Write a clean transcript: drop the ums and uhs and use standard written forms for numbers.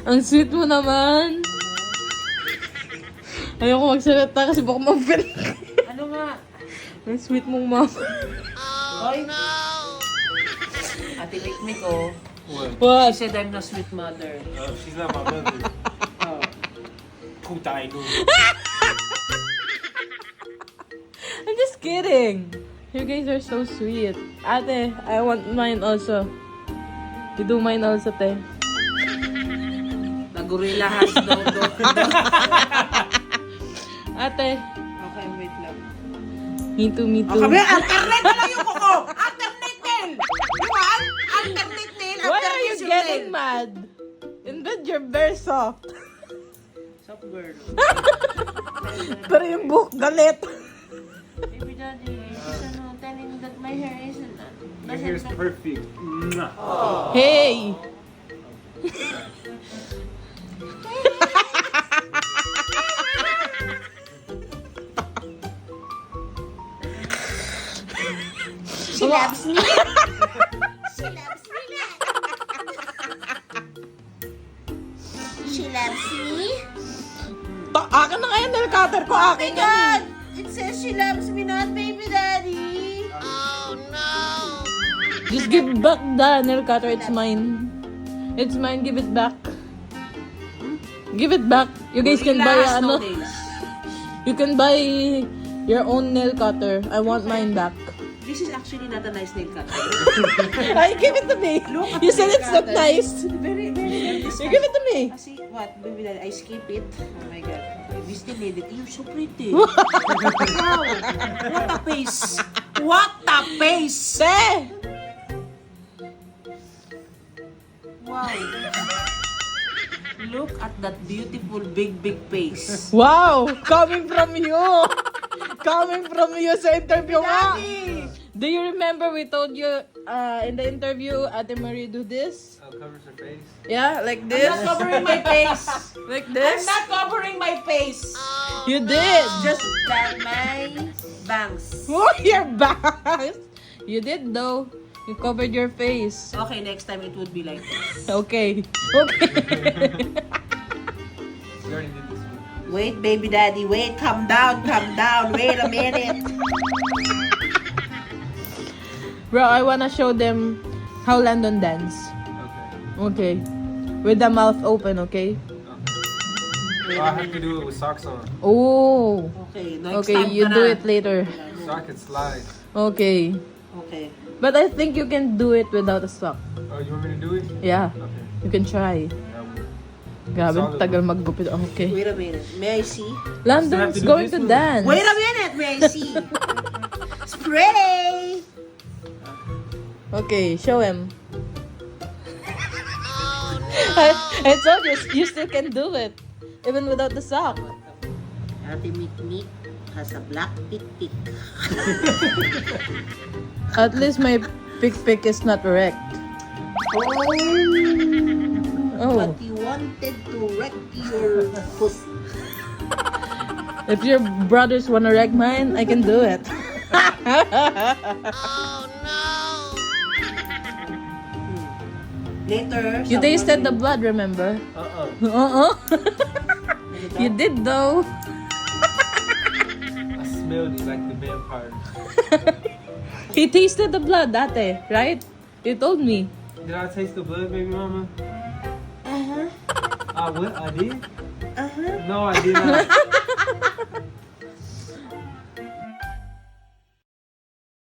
Ang sweet mo naman. Ayoko magsalita kasi baka ma-feel. Ano nga? Ang sweet mong mama. Oy, no! Ate Mikmik, oh. What? She said I'm not sweet mother. She's not my mother. Oh. Who died? I'm just kidding. You guys are so sweet. Ate, I want mine also. You do mine also, te. Nagorilla has no dog. Ate, Okay, wait lang. me too, me too. Okay, alternate na lang yung kuko! Alternate nail! You want? Alternate nail, Why are alternate you yung getting nail. mad? In bed, you're very soft. Soft girl. Pero yung buhok galit. Baby daddy, telling that my hair is Your hair is perfect. Mwah. Hey! She loves me. She loves me. She loves me. Akin na kaya nail cutter ko. Akin yan eh. It says she loves me, not baby daddy. Just give back the nail cutter. It's mine. It's mine. Give it back. Give it back. You guys can buy Gorilla has no ano. nails. You can buy your own nail cutter. I want mine back. This is actually not a nice nail cutter. Ay, give it to me. Look at You the said nail it's not cutter. nice. Very, very You give it to me. Kasi, what? Baby daddy, I skip it. Oh my God. We still need it. You're so pretty. Wow. What a face. What a face. Te! Wow. Look at that beautiful big face. Wow! Coming from you! Coming from you sa interview nga! Daddy! Do you remember we told you in the interview, Ate Marie do this? Covers her face. Yeah, like I'm this? not covering my face. Like I'm this? not covering my face. You did! Just that my bangs. Oh, your bangs! You did though. You covered your face. Okay, next time it would be like this. Okay. Okay. We already did this one. Wait, baby daddy, wait, calm down, wait a minute. Bro, I wanna show them how Landon dance. Okay. Okay. With the mouth open, okay? Oh, I have to do it with socks on. Oh. Okay, next Okay, time you ka do na. it later. So I can slide. Okay. Okay. But I think you can do it without a sock. Oh, you want me to do it? Yeah. Okay. You can try. Yeah, I will. Grabe, Solid. tagal maggupit. Okay. Wait a minute. May I see? Landon's do going this to one. dance. Wait a minute, may I see? Spray! Okay, show him. I told you, you still can do it. Even without the sock. Ate Mikmik has a black pick. At least my pick is not wrecked. Oh. But you wanted to wreck your pussy. If your brothers wanna wreck mine, I can do it. Later, You tasted the blood, remember? Uh-uh. You did though. I smelled it like the vampire. He tasted the blood, date, right? You told me. Did I taste the blood, baby mama? Uh-huh. What? I did? Uh-huh. No, I did not.